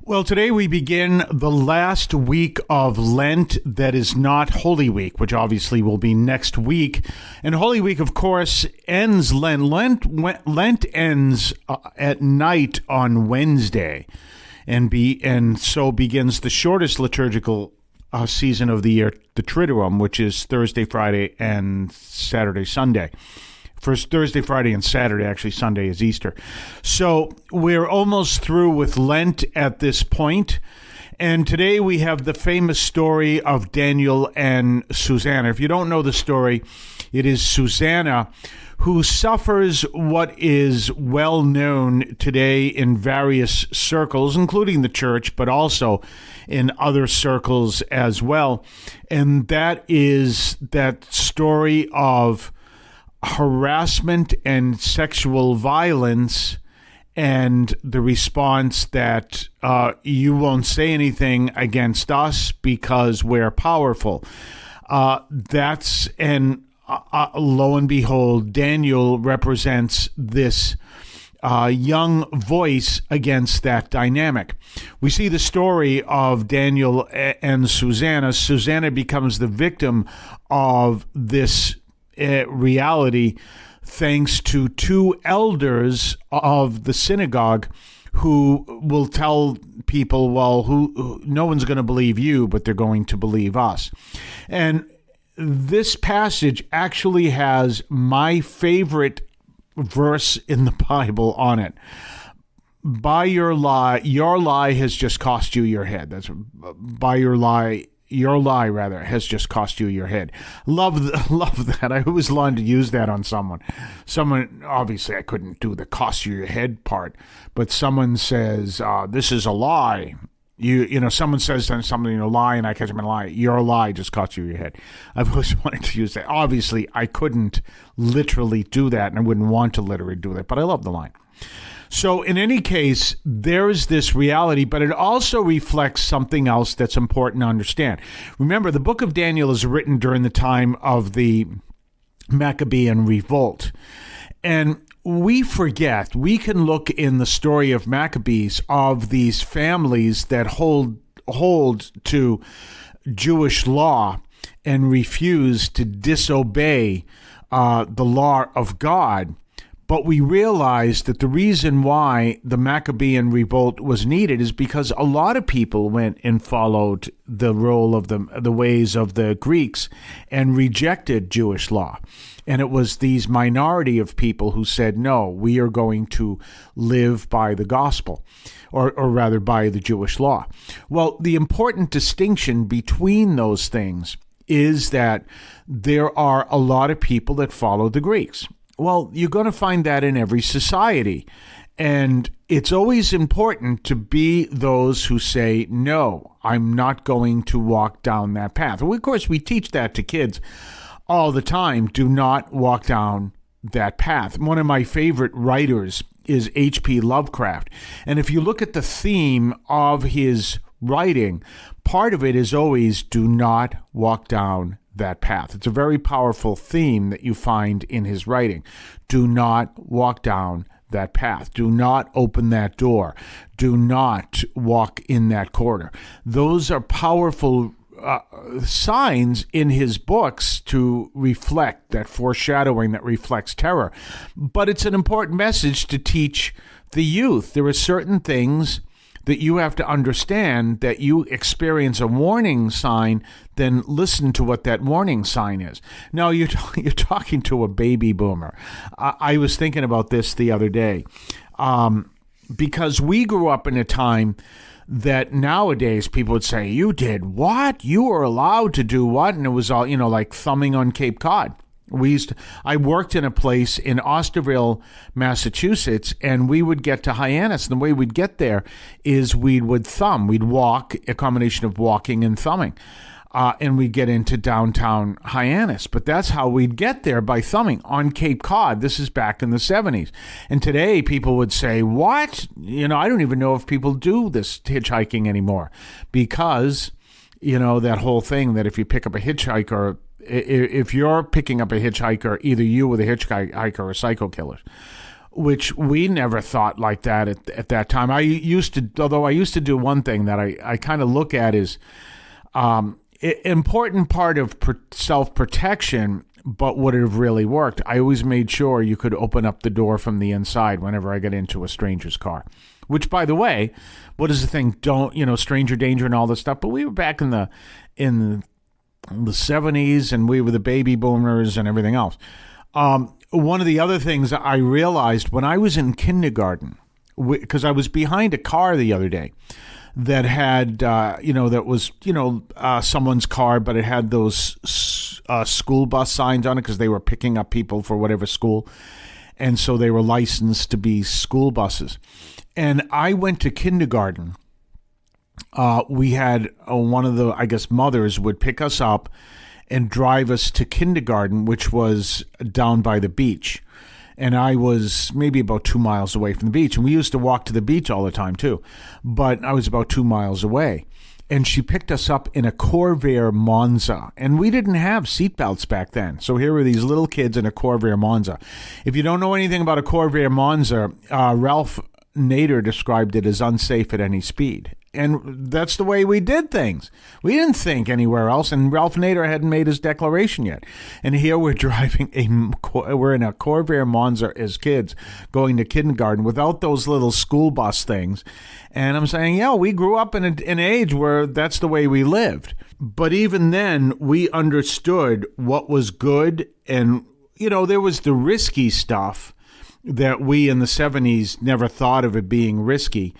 Well, today we begin the last week of Lent that is not Holy Week, which obviously will be next week. And Holy Week, of course, ends Lent. Lent ends at night on Wednesday, and so begins the shortest liturgical season of the year, the Triduum, which is Thursday, Friday, and Saturday, Sunday. First Thursday, Friday, and Saturday. Actually, Sunday is Easter. So we're almost through with Lent at this point. And today we have the famous story of Daniel and Susanna. If you don't know the story, it is Susanna who suffers what is well known today in various circles, including the church, but also in other circles as well. And that is that story of harassment and sexual violence, and the response that you won't say anything against us because we're powerful. Lo and behold, Daniel represents this young voice against that dynamic. We see the story of Daniel and Susanna. Susanna becomes the victim of this reality thanks to two elders of the synagogue who will tell people, well, who no one's going to believe you, but they're going to believe us. And this passage actually has my favorite verse in the Bible on it. By your lie has just cost you your head. That's by your lie has just cost you your head. Love that. I always wanted to use that on someone. Someone, obviously I couldn't do the cost you your head part, but someone says, this is a lie. You know, someone says something, a lie, and I catch them in a lie. Your lie just cost you your head. I've always wanted to use that. Obviously, I couldn't literally do that, and I wouldn't want to literally do that, but I love the line. So in any case, there is this reality, but it also reflects something else that's important to understand. Remember, the book of Daniel is written during the time of the Maccabean revolt. And we forget, we can look in the story of Maccabees of these families that hold to Jewish law and refuse to disobey the law of God. But we realize that the reason why the Maccabean revolt was needed is because a lot of people went and followed the role of the ways of the Greeks and rejected Jewish law. And it was these minority of people who said, no, we are going to live by the gospel, or rather by the Jewish law. Well, the important distinction between those things is that there are a lot of people that follow the Greeks. Well, you're going to find that in every society. And it's always important to be those who say, no, I'm not going to walk down that path. Well, of course, we teach that to kids all the time. Do not walk down that path. One of my favorite writers is H.P. Lovecraft. And if you look at the theme of his writing, part of it is always do not walk down that path. It's a very powerful theme that you find in his writing. Do not walk down that path. Do not open that door. Do not walk in that corridor. Those are powerful signs in his books to reflect that foreshadowing that reflects terror. But it's an important message to teach the youth. There are certain things that you have to understand, that you experience a warning sign, then listen to what that warning sign is. Now, you're talking to a baby boomer. I was thinking about this the other day because we grew up in a time that nowadays people would say, you did what? You were allowed to do what? And it was all, like thumbing on Cape Cod. I worked in a place in Osterville, Massachusetts, and we would get to Hyannis. And the way we'd get there is we would thumb. We'd walk, a combination of walking and thumbing. And we'd get into downtown Hyannis. But that's how we'd get there, by thumbing on Cape Cod. This is back in the 70s. And today people would say, what? I don't even know if people do this hitchhiking anymore. Because, that whole thing that if you pick up a hitchhiker, if you're picking up a hitchhiker, either you or the hitchhiker are psycho killers. which we never thought like that at that time. Although I used to do one thing that I kind of look at is important part of self-protection, but would it have really worked? I always made sure you could open up the door from the inside whenever I got into a stranger's car. Which, by the way, what is the thing? Stranger danger and all this stuff. But we were back in the 70s, and we were the baby boomers and everything else. One of the other things I realized when I was in kindergarten, because I was behind a car the other day that had, that was, someone's car, but it had those school bus signs on it because they were picking up people for whatever school. And so they were licensed to be school buses. And I went to kindergarten. We had one of the, mothers would pick us up and drive us to kindergarten, which was down by the beach. And I was maybe about 2 miles away from the beach. And we used to walk to the beach all the time, too. But I was about 2 miles away. And she picked us up in a Corvair Monza. And we didn't have seatbelts back then. So here were these little kids in a Corvair Monza. If you don't know anything about a Corvair Monza, Ralph Nader described it as unsafe at any speed. And that's the way we did things. We didn't think anywhere else. And Ralph Nader hadn't made his declaration yet. And here we're we're in a Corvair Monza as kids going to kindergarten without those little school bus things. And I'm saying, we grew up in an age where that's the way we lived. But even then, we understood what was good. And, there was the risky stuff that we in the 70s never thought of it being risky.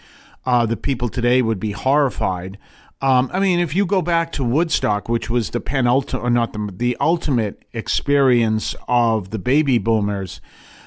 The people today would be horrified. If you go back to Woodstock, which was the ultimate experience of the baby boomers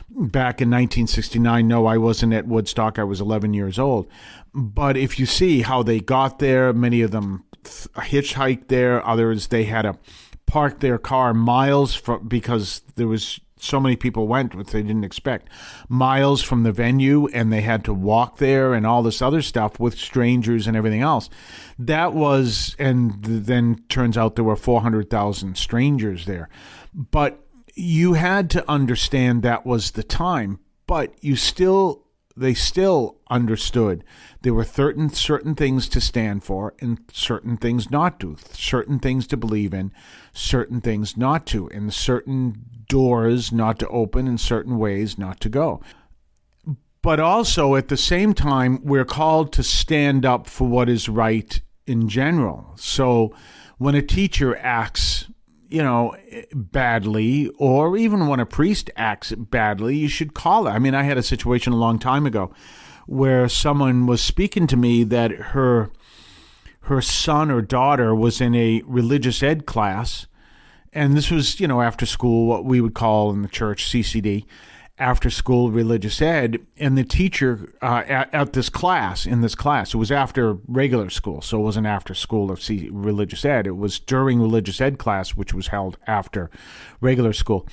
back in 1969. No, I wasn't at Woodstock. I was 11 years old. But if you see how they got there, many of them hitchhiked there. Others, they had to park their car miles because there was so many people went, which they didn't expect, miles from the venue, and they had to walk there and all this other stuff with strangers and everything else. That was, and then turns out there were 400,000 strangers there. But you had to understand that was the time, but they still understood there were certain things to stand for and certain things not to, certain things to believe in, certain things not to, and certain doors not to open and certain ways not to go. But also at the same time, we're called to stand up for what is right in general. So when a teacher acts, badly, or even when a priest acts badly, you should call it. I had a situation a long time ago where someone was speaking to me that her son or daughter was in a religious ed class. And this was, after school, what we would call in the church CCD, after school religious ed. And the teacher in this class, it was after regular school, so it wasn't after school of religious ed. It was during religious ed class, which was held after regular school.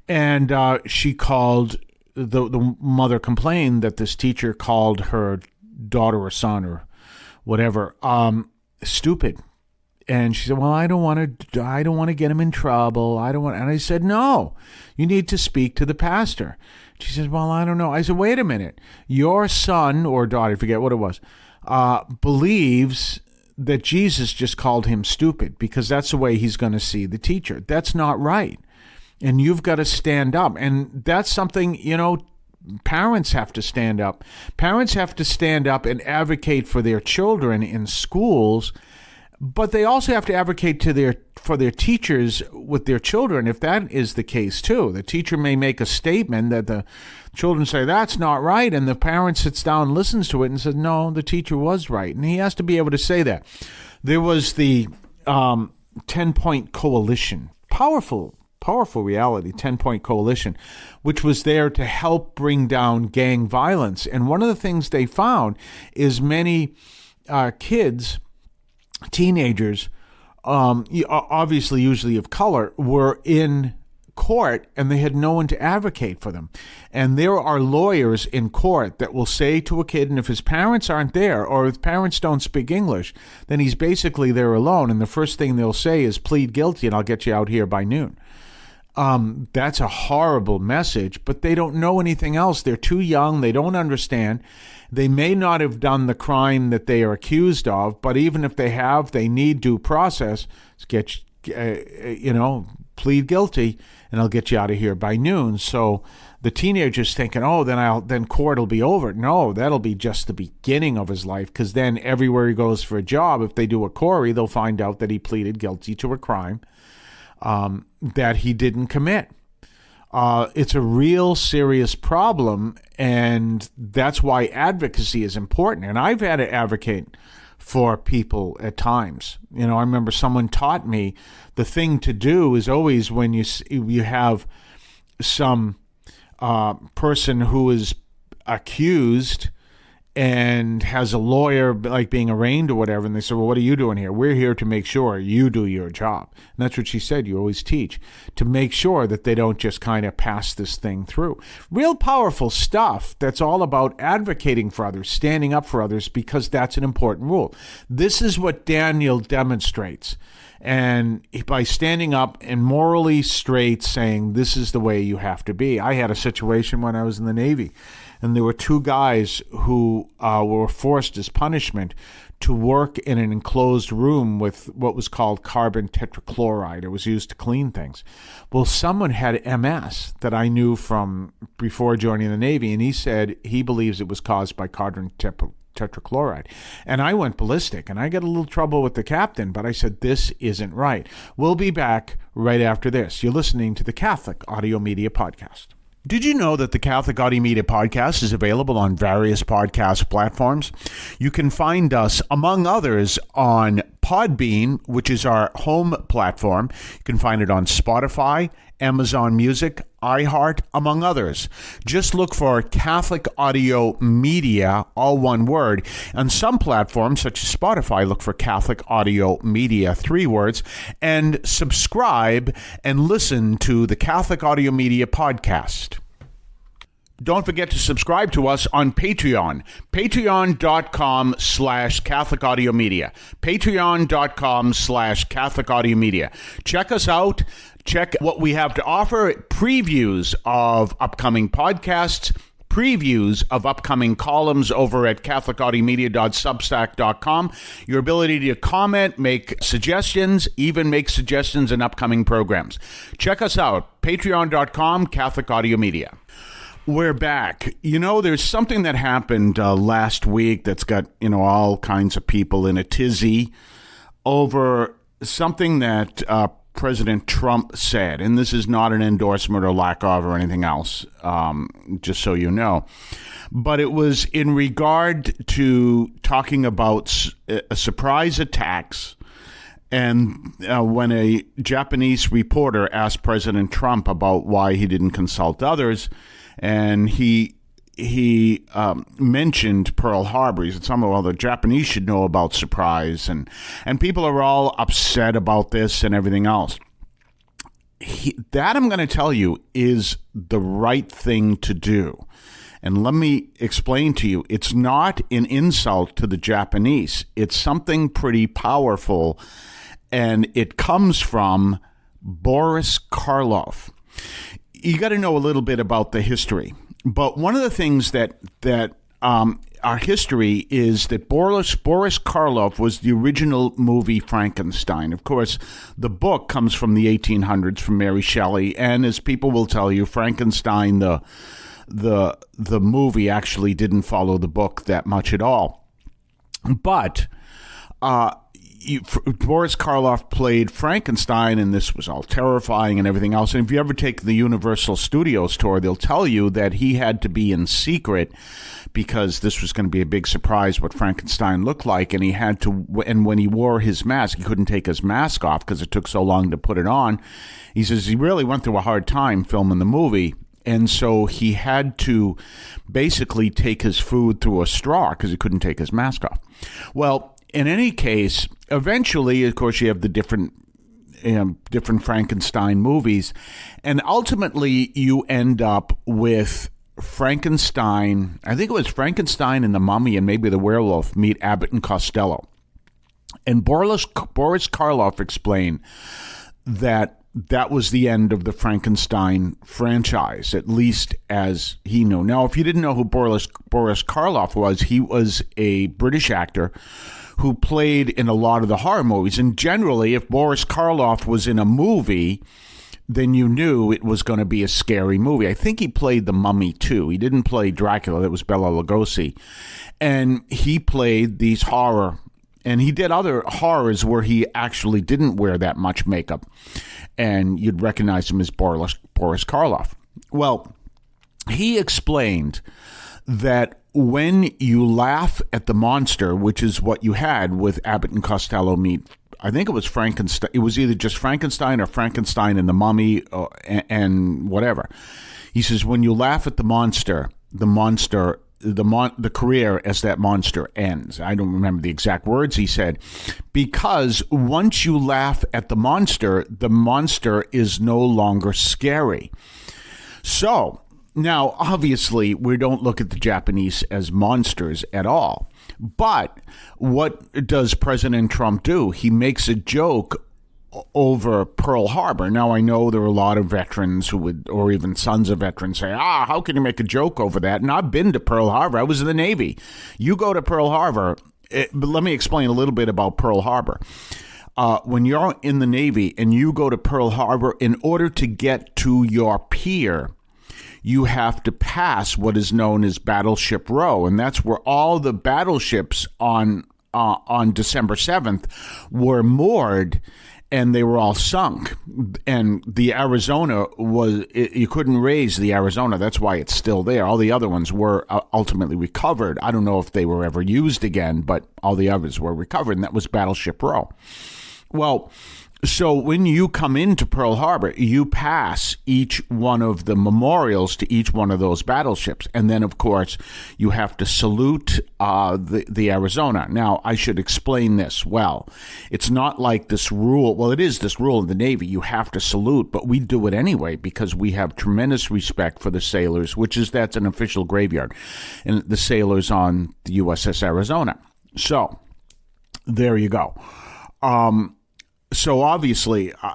And she called, the mother complained that this teacher called her daughter or son or whatever stupid. And she said, well, I don't want to get him in trouble. And I said, no, you need to speak to the pastor. She said, well, I don't know. I said, wait a minute. Your son or daughter, I forget what it was, believes that Jesus just called him stupid because that's the way he's going to see the teacher. That's not right. And you've got to stand up. And that's something, parents have to stand up. Parents have to stand up and advocate for their children in schools. But they also have to advocate for their teachers with their children, if that is the case, too. The teacher may make a statement that the children say, that's not right, and the parent sits down and listens to it and says, no, the teacher was right. And he has to be able to say that. There was the 10-Point Coalition, powerful reality, 10-Point Coalition, which was there to help bring down gang violence. And one of the things they found is many teenagers, obviously usually of color, were in court and they had no one to advocate for them. And there are lawyers in court that will say to a kid, and if his parents aren't there or if parents don't speak English, then he's basically there alone. And the first thing they'll say is plead guilty and I'll get you out here by noon. That's a horrible message, but they don't know anything else. They're too young. They don't understand. They may not have done the crime that they are accused of, but even if they have, they need due process. Plead guilty, and I'll get you out of here by noon. So the teenager's thinking, oh, then court will be over. No, that'll be just the beginning of his life, because then everywhere he goes for a job, if they do a query, they'll find out that he pleaded guilty to a crime that he didn't commit. It's a real serious problem, and that's why advocacy is important. And I've had to advocate for people at times. I remember someone taught me the thing to do is always when you have some person who is accused and has a lawyer like being arraigned or whatever, and they say, well, what are you doing here? We're here to make sure you do your job. And that's what she said. You always teach to make sure that they don't just kind of pass this thing through. Real powerful stuff that's all about advocating for others, standing up for others, because that's an important rule. This is what Daniel demonstrates. And by standing up and morally straight saying, this is the way you have to be. I had a situation when I was in the Navy, and there were two guys who were forced as punishment to work in an enclosed room with what was called carbon tetrachloride. It was used to clean things. Well, someone had MS that I knew from before joining the Navy, and he said he believes it was caused by carbon tetrachloride. And I went ballistic, and I got a little trouble with the captain, but I said, this isn't right. We'll be back right after this. You're listening to the Catholic Audio Media Podcast. Did you know that the Catholic Audio Media Podcast is available on various podcast platforms? You can find us, among others, on Podbean, which is our home platform. You can find it on Spotify, Amazon Music, iHeart, among others. Just look for Catholic Audio Media, all one word. On some platforms, such as Spotify, look for Catholic Audio Media, 3 words, and subscribe and listen to the Catholic Audio Media Podcast. Don't forget to subscribe to us on Patreon. Patreon.com/Catholic Audio Media. Patreon.com/Catholic Audio Media. Check us out. Check what we have to offer. Previews of upcoming podcasts. Previews of upcoming columns over at catholicaudiomedia.substack.com. Your ability to comment, make suggestions, even make suggestions in upcoming programs. Check us out. Patreon.com, Catholic Audio Media. We're back. There's something that happened last week that's got, all kinds of people in a tizzy over something that President Trump said. And this is not an endorsement or lack of or anything else, just so you know. But it was in regard to talking about surprise attacks. And when a Japanese reporter asked President Trump about why he didn't consult others, and he mentioned Pearl Harbor. He said, the Japanese should know about surprise, and people are all upset about this and everything else. That, I'm going to tell you, is the right thing to do. And let me explain to you, it's not an insult to the Japanese. It's something pretty powerful, and it comes from Boris Karloff. You got to know a little bit about the history. But one of the things that our history is that Boris Karloff was the original movie Frankenstein. Of course, the book comes from the 1800s from Mary Shelley, and as people will tell you, Frankenstein, the movie, actually didn't follow the book that much at all. But Boris Karloff played Frankenstein, and this was all terrifying and everything else. And if you ever take the Universal Studios tour, they'll tell you that he had to be in secret because this was going to be a big surprise what Frankenstein looked like. And he had to, and when he wore his mask, he couldn't take his mask off because it took so long to put it on. He says he really went through a hard time filming the movie. And so he had to basically take his food through a straw because he couldn't take his mask off. Well, in any case, eventually, of course, you have the different Frankenstein movies, and ultimately you end up with Frankenstein. I think it was Frankenstein and the Mummy and maybe the Werewolf meet Abbott and Costello. And Boris Karloff explained that that was the end of the Frankenstein franchise, at least as he knew. Now, if you didn't know who Boris Karloff was, he was a British actor who played in a lot of the horror movies. And generally, if Boris Karloff was in a movie, then you knew it was going to be a scary movie. I think he played The Mummy, too. He didn't play Dracula. That was Bela Lugosi. And he played these horror, and he did other horrors where he actually didn't wear that much makeup. And you'd recognize him as Boris Karloff. Well, he explained that when you laugh at the monster, which is what you had with Abbott and Costello meet, I think it was Frankenstein. It was either just Frankenstein or Frankenstein and the Mummy and whatever. He says, when you laugh at the monster, the career as that monster ends. I don't remember the exact words he said, because once you laugh at the monster is no longer scary. So now, obviously, we don't look at the Japanese as monsters at all. But what does President Trump do? He makes a joke over Pearl Harbor. Now, I know there are a lot of veterans who would, or even sons of veterans, say, how can you make a joke over that? And I've been to Pearl Harbor. I was in the Navy. You go to Pearl Harbor. But let me explain a little bit about Pearl Harbor. When you're in the Navy and you go to Pearl Harbor, in order to get to your pier, you have to pass what is known as Battleship Row, and that's where all the battleships on December 7th were moored, and they were all sunk. And the Arizona you couldn't raise the Arizona. That's why it's still there. All the other ones were ultimately recovered. I don't know if they were ever used again, but all the others were recovered, and that was Battleship Row. Well, so when you come into Pearl Harbor, you pass each one of the memorials to each one of those battleships. And then, of course, you have to salute the Arizona. Now, I should explain this well. It's not like this rule. Well, it is this rule in the Navy. You have to salute, but we do it anyway because we have tremendous respect for the sailors, that's an official graveyard, and the sailors on the USS Arizona. So there you go. So obviously, I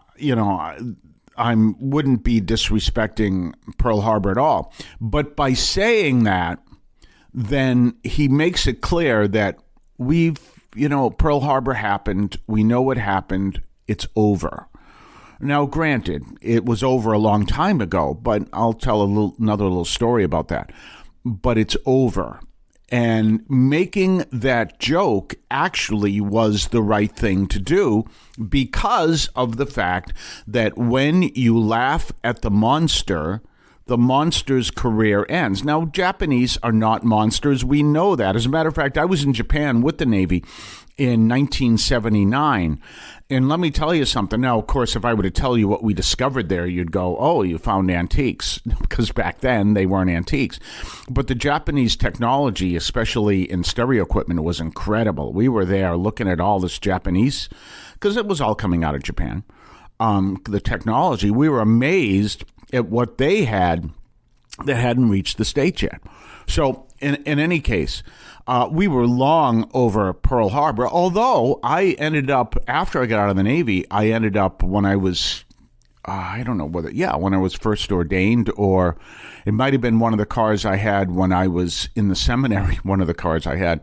wouldn't be disrespecting Pearl Harbor at all. But by saying that, then he makes it clear that Pearl Harbor happened. We know what happened. It's over. Now, granted, it was over a long time ago, but I'll tell another little story about that. But it's over. And making that joke actually was the right thing to do because of the fact that when you laugh at the monster's career ends. Now, Japanese are not monsters. We know that. As a matter of fact, I was in Japan with the Navy in 1979. And let me tell you something. Now, of course, if I were to tell you what we discovered there, you'd go, oh, you found antiques, because back then they weren't antiques. But the Japanese technology, especially in stereo equipment, was incredible. We were there looking at all this Japanese, because it was all coming out of Japan. The technology, we were amazed at what they had that hadn't reached the States yet. So in any case, we were long over Pearl Harbor, although I ended up, after I got out of the Navy, when I was, when I was first ordained, or it might have been one of the cars I had when I was in the seminary, one of the cars I had.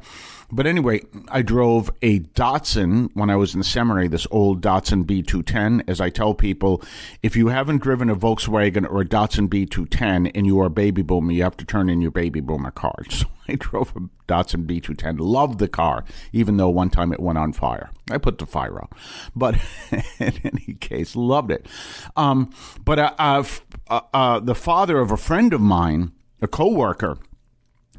But anyway, I drove a Datsun when I was in the seminary, this old Datsun B210. As I tell people, if you haven't driven a Volkswagen or a Datsun B210 and you are a baby boomer, you have to turn in your baby boomer card. So I drove a Datsun B210, loved the car, even though one time it went on fire. I put the fire out. But in any case, loved it. But the father of a friend of mine, a coworker,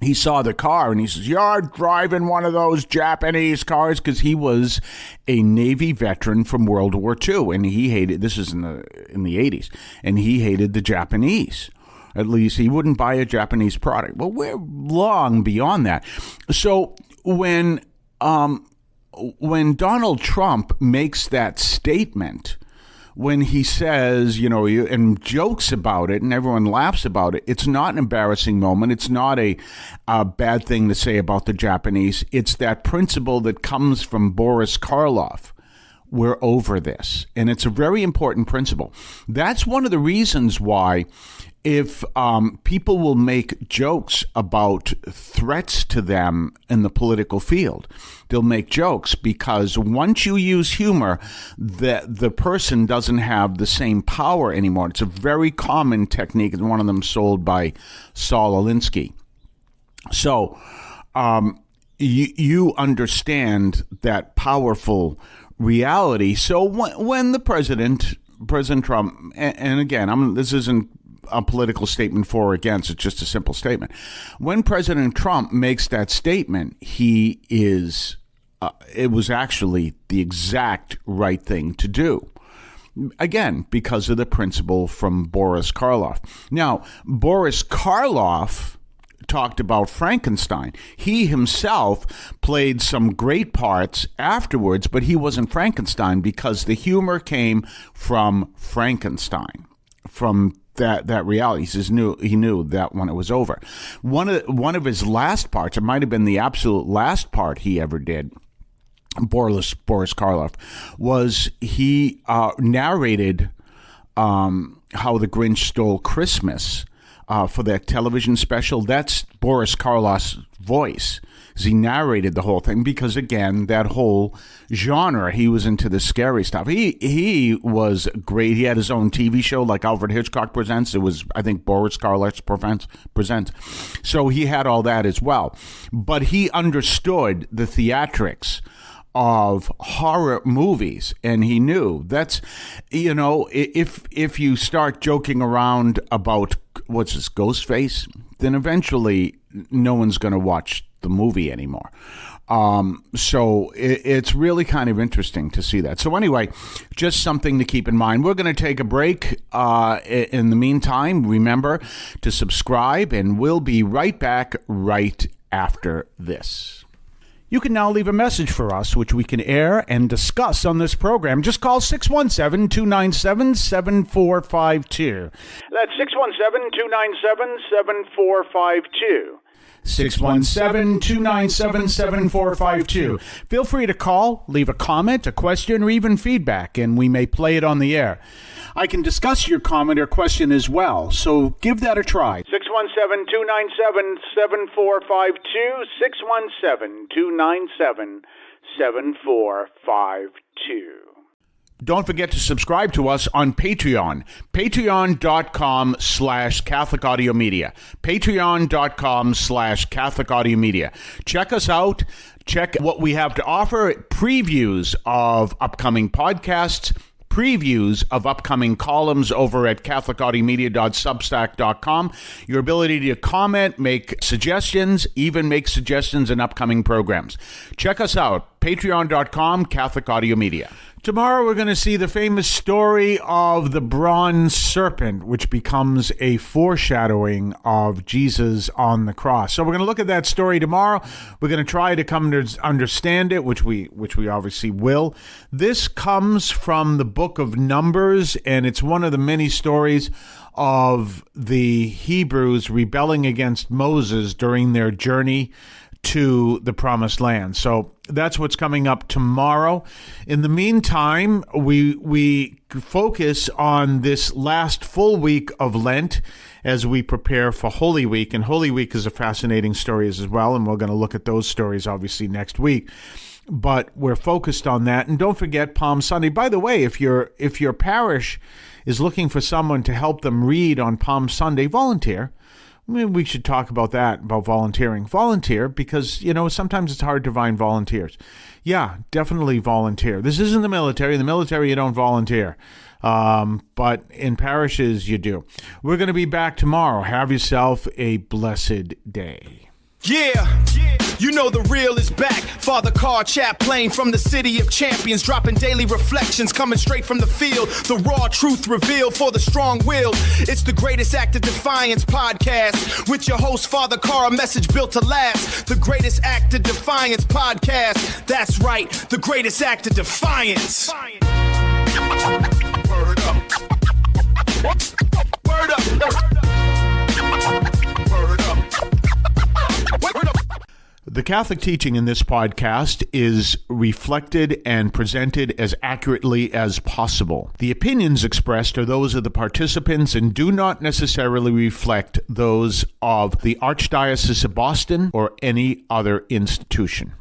he saw the car and he says, "You're driving one of those Japanese cars," because he was a Navy veteran from World War II, and he hated. This is in the 80s, and he hated the Japanese. At least he wouldn't buy a Japanese product. Well, we're long beyond that. So when Donald Trump makes that statement, when he says, and jokes about it and everyone laughs about it, it's not an embarrassing moment. It's not a bad thing to say about the Japanese. It's that principle that comes from Boris Karloff. we're over this. And it's a very important principle. That's one of the reasons why if people will make jokes about threats to them in the political field, they'll make jokes because once you use humor, the person doesn't have the same power anymore. It's a very common technique, and one of them sold by Saul Alinsky. So you understand that powerful reality. So when the President Trump, and again, this isn't a political statement for or against, it's just a simple statement. When President Trump makes that statement, he is, it was actually the exact right thing to do. Again, because of the principle from Boris Karloff. Now, Boris Karloff talked about Frankenstein. He himself played some great parts afterwards, but he wasn't Frankenstein because the humor came from Frankenstein, from that reality. He says he knew that when it was over. One of his last parts, it might have been the absolute last part he ever did, Boris Karloff, was he narrated how the Grinch Stole Christmas for that television special. That's Boris Karloff's voice. He narrated the whole thing because, again, that whole genre, he was into the scary stuff. He was great. He had his own TV show like Alfred Hitchcock Presents. It was, I think, Boris Karloff Presents. So he had all that as well. But he understood the theatrics of horror movies, and he knew that's, if you start joking around about what's this, Ghostface, then eventually no one's going to watch the movie anymore. So it's really kind of interesting to see that. So anyway, just something to keep in mind. We're going to take a break. In the meantime, remember to subscribe, and we'll be right back right after this. You can now leave a message for us, which we can air and discuss on this program. Just call 617-297-7452. That's 617-297-7452. 617-297-7452. Feel free to call, leave a comment, a question, or even feedback, and we may play it on the air. I can discuss your comment or question as well, so give that a try. 617-297-7452, 617-297-7452. Don't forget to subscribe to us on Patreon. Patreon.com/Catholic Audio Media. Patreon.com/Catholic Audio Media. Check us out. Check what we have to offer. Previews of upcoming podcasts. Previews of upcoming columns over at CatholicAudiomedia.substack.com. Your ability to comment, make suggestions, even make suggestions in upcoming programs. Check us out. Patreon.com, Catholic Audio Media. Tomorrow we're going to see the famous story of the bronze serpent, which becomes a foreshadowing of Jesus on the cross. So we're going to look at that story tomorrow. We're going to try to come to understand it, which we obviously will. This comes from the book of Numbers, and it's one of the many stories of the Hebrews rebelling against Moses during their journey to the promised land. So that's what's coming up tomorrow. In the meantime, we focus on this last full week of Lent as we prepare for Holy Week. And Holy Week is a fascinating story as well, and we're going to look at those stories obviously next week. But we're focused on that. And don't forget Palm Sunday. By the way, if your parish is looking for someone to help them read on Palm Sunday, volunteer. Maybe we should talk about that, about volunteering. Volunteer, because, sometimes it's hard to find volunteers. Yeah, definitely volunteer. This isn't the military. In the military, you don't volunteer. But in parishes, you do. We're going to be back tomorrow. Have yourself a blessed day. Yeah, you know the real is back. Father Carr Chaplain from the city of champions, dropping daily reflections coming straight from the field. The raw truth revealed for the strong-willed. It's the Greatest Act of Defiance podcast with your host Father Carr, a message built to last. The Greatest Act of Defiance podcast. That's right, the Greatest Act of Defiance. Word up. Word up. Word up. The Catholic teaching in this podcast is reflected and presented as accurately as possible. The opinions expressed are those of the participants and do not necessarily reflect those of the Archdiocese of Boston or any other institution.